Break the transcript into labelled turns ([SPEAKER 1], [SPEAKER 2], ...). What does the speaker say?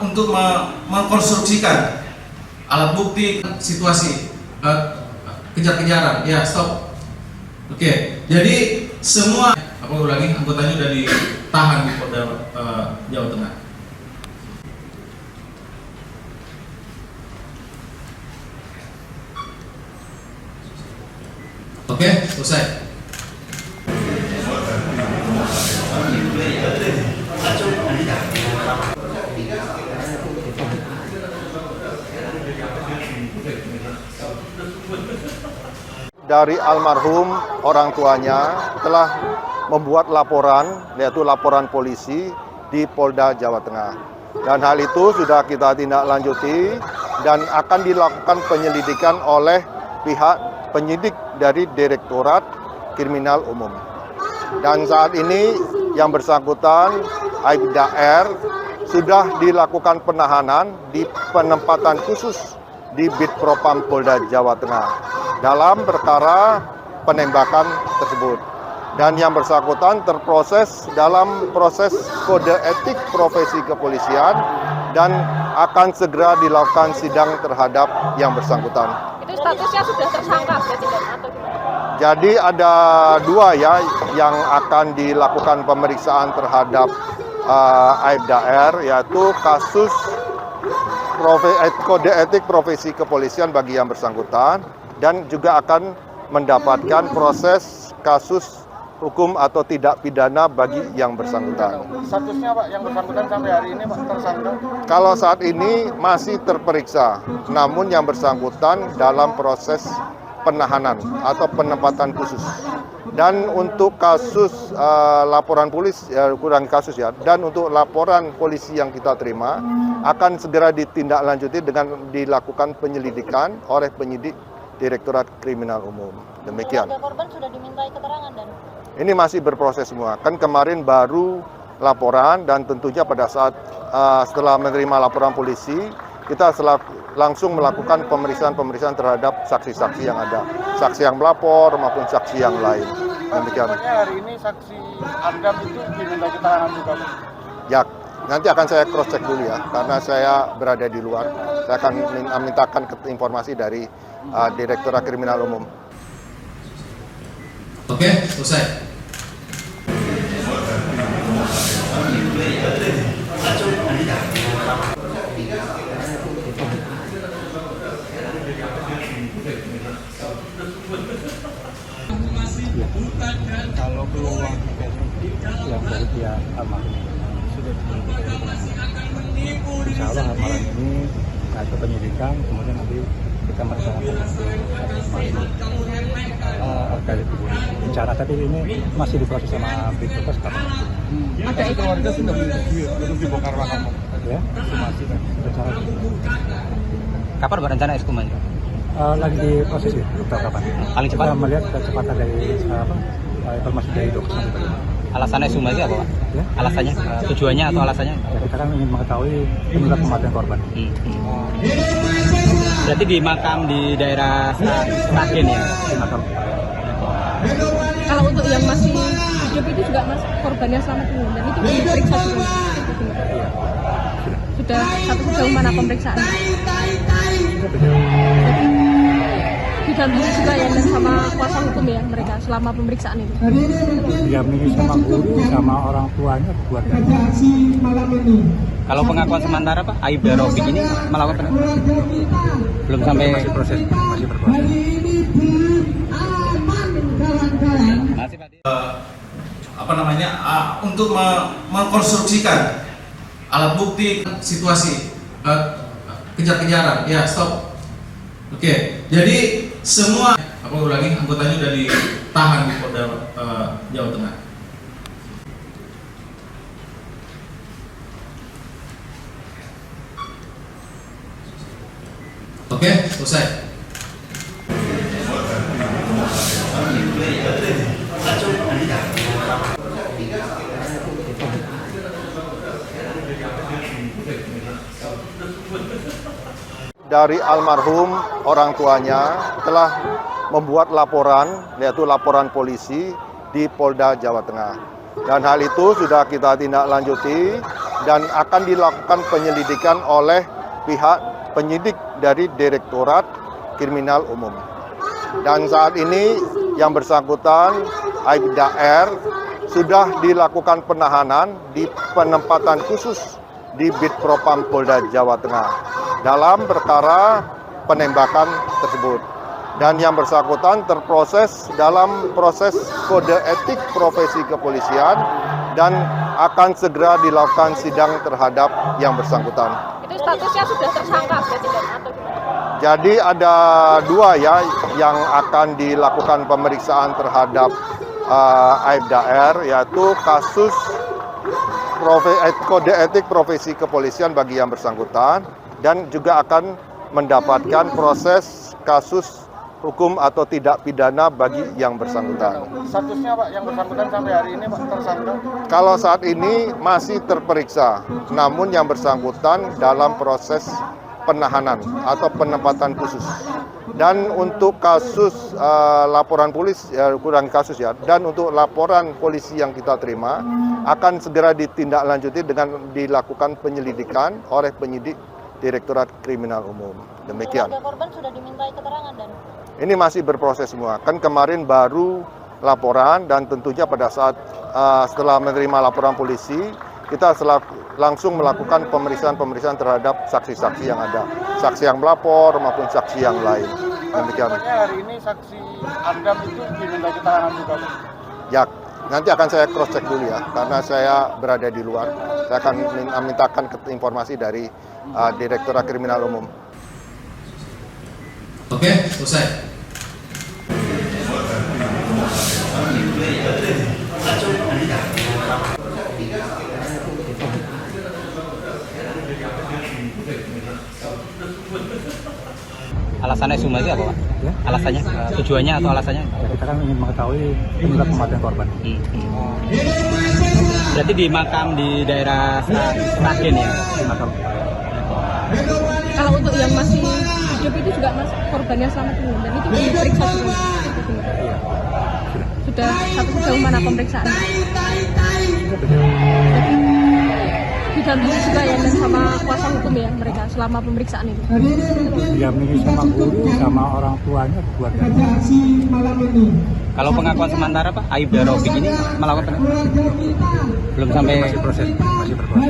[SPEAKER 1] Untuk mengkonstruksikan alat bukti situasi kejar-kejaran. Ya, stop. Oke, jadi semua anggotanya sudah ditahan di Polda Jawa Tengah. Oke, selesai.
[SPEAKER 2] Dari almarhum orang tuanya telah membuat laporan, yaitu laporan polisi di Polda Jawa Tengah. Dan hal itu sudah kita tindak lanjuti dan akan dilakukan penyelidikan oleh pihak penyidik dari Direktorat Kriminal Umum. Dan saat ini yang bersangkutan, Aibda R, sudah dilakukan penahanan di penempatan khusus di Bitpropam Polda Jawa Tengah dalam perkara penembakan tersebut. Dan yang bersangkutan terproses dalam proses kode etik profesi kepolisian dan akan segera dilakukan sidang terhadap yang bersangkutan.
[SPEAKER 3] Itu statusnya sudah tersangka berarti atau gimana?
[SPEAKER 2] Jadi ada dua ya yang akan dilakukan pemeriksaan terhadap Aibda R, yaitu kasus kode etik profesi kepolisian bagi yang bersangkutan dan juga akan mendapatkan proses kasus hukum atau tidak pidana bagi yang bersangkutan.
[SPEAKER 4] Statusnya Pak, yang bersangkutan sampai hari ini Pak tersangka?
[SPEAKER 2] Kalau saat ini masih terperiksa, namun yang bersangkutan dalam proses penahanan atau penempatan khusus. Dan untuk kasus laporan polisi, kurang kasus ya, dan untuk laporan polisi yang kita terima akan segera ditindaklanjuti dengan dilakukan penyelidikan oleh penyidik Direktorat Kriminal Umum. Demikian.
[SPEAKER 3] Keluarga korban sudah dimintai keterangan dan
[SPEAKER 2] ini masih berproses semua. Kan kemarin baru laporan dan tentunya pada saat setelah menerima laporan polisi, kita langsung melakukan pemeriksaan terhadap saksi-saksi yang ada. Saksi yang melapor maupun saksi yang lain. Demikian.
[SPEAKER 4] Hari ini saksi Adam itu diminta keterangan juga Pak?
[SPEAKER 2] Ya, nanti akan saya cross check dulu ya, karena saya berada di luar. Saya akan mintakan informasi dari Direktorat Kriminal Umum.
[SPEAKER 1] Oke, selesai.
[SPEAKER 5] Kalau peluang yang dari pihak almarhum sudah insya Allah amalan ini ke penyidikan, kemudian nanti kita melaksanakan terkait bicara tadi ini masih diproses sama Bitpropam sekarang.
[SPEAKER 4] Ada keluarga sudah untuk dibongkar makam
[SPEAKER 5] ya,
[SPEAKER 4] ekshumasi kan?
[SPEAKER 5] Kapan berencana ekshumasi? Lagi diproses ya, kapan? Paling cepat? Kita melihat kecepatan dari informasi dari dokter. Alasannya ekshumasi apa Pak? Ya? Alasannya, tujuannya atau alasannya? Ya, kita kan ingin mengetahui penyebab kematian korban. Berarti di makam di daerah Sragen ya? Di makam.
[SPEAKER 3] kalau untuk yang masih hidup itu juga mas korbannya selamat dan itu diperiksa juga. Sudah satu sejauh mana pemeriksaan? Didampingi juga ya dan sama kuasa hukum ya mereka selama pemeriksaan itu.
[SPEAKER 5] Didampingi sama guru sama orang tuanya keluarga. Kalau pengakuan sementara Pak, Aibda Rofik ini melakukan belum sampai masih berproses.
[SPEAKER 1] Untuk mengkonstruksikan alat bukti situasi kejar-kejaran. Ya, stop. Oke, jadi semua anggotanya sudah ditahan di Polda Jawa Tengah. Oke, selesai.
[SPEAKER 2] Dari almarhum orang tuanya telah membuat laporan, yaitu laporan polisi di Polda Jawa Tengah. Dan hal itu sudah kita tindak lanjuti dan akan dilakukan penyelidikan oleh pihak penyidik dari Direktorat Kriminal Umum. Dan saat ini yang bersangkutan Aibda R sudah dilakukan penahanan di penempatan khusus di Bitpropam Polda Jawa Tengah dalam perkara penembakan tersebut. Dan yang bersangkutan terproses dalam proses kode etik profesi kepolisian dan akan segera dilakukan sidang terhadap yang bersangkutan.
[SPEAKER 3] Itu statusnya sudah tersangka berarti dan atau gimana?
[SPEAKER 2] Jadi ada dua ya yang akan dilakukan pemeriksaan terhadap Aibda R, yaitu kasus kode etik profesi kepolisian bagi yang bersangkutan dan juga akan mendapatkan proses kasus hukum atau tidak pidana bagi yang bersangkutan.
[SPEAKER 4] Statusnya Pak yang bersangkutan sampai hari ini Pak tersangka?
[SPEAKER 2] Kalau saat ini masih terperiksa, namun yang bersangkutan dalam proses penahanan atau penempatan khusus. Dan untuk kasus laporan polisi, kurang kasus ya, dan untuk laporan polisi yang kita terima akan segera ditindaklanjuti dengan dilakukan penyelidikan oleh penyidik Direktorat Kriminal Umum. Demikian.
[SPEAKER 6] Keluarga korban sudah dimintai keterangan dan
[SPEAKER 2] Ini masih berproses semua. Kan kemarin baru laporan dan tentunya pada saat setelah menerima laporan polisi, kita langsung melakukan pemeriksaan terhadap saksi-saksi yang ada. Saksi yang melapor maupun saksi yang lain. Demikian.
[SPEAKER 4] Pokoknya hari ini saksi Andam itu diminta keterangan juga Pak?
[SPEAKER 2] Ya, nanti akan saya cross check dulu ya, karena saya berada di luar. Saya akan mintakan informasi dari Direktorat Kriminal Umum.
[SPEAKER 1] Oke, selesai.
[SPEAKER 5] Alasannya Suma itu apa Pak?
[SPEAKER 7] Ya?
[SPEAKER 5] Alasannya, tujuannya atau alasannya?
[SPEAKER 7] Ya, kita kan ingin mengetahui penyebab kematian korban.
[SPEAKER 5] Berarti di makam di daerah Sragen ya?
[SPEAKER 7] Di makam.
[SPEAKER 3] Kalau untuk yang masih hidup itu juga mas korbannya selamat belum dan itu diperiksa juga.
[SPEAKER 7] Iya.
[SPEAKER 3] Sudah satu sejauh mana pemeriksaan? Didampingi juga ya dan sama kuasa hukum ya mereka selama pemeriksaan itu.
[SPEAKER 7] Didampingi sama guru, sama orang tuanya, keluarganya.
[SPEAKER 5] Kalau pengakuan sementara Pak, Aibda Rofiq ini melakukan belum sampai
[SPEAKER 7] Masih proses, masih berproses.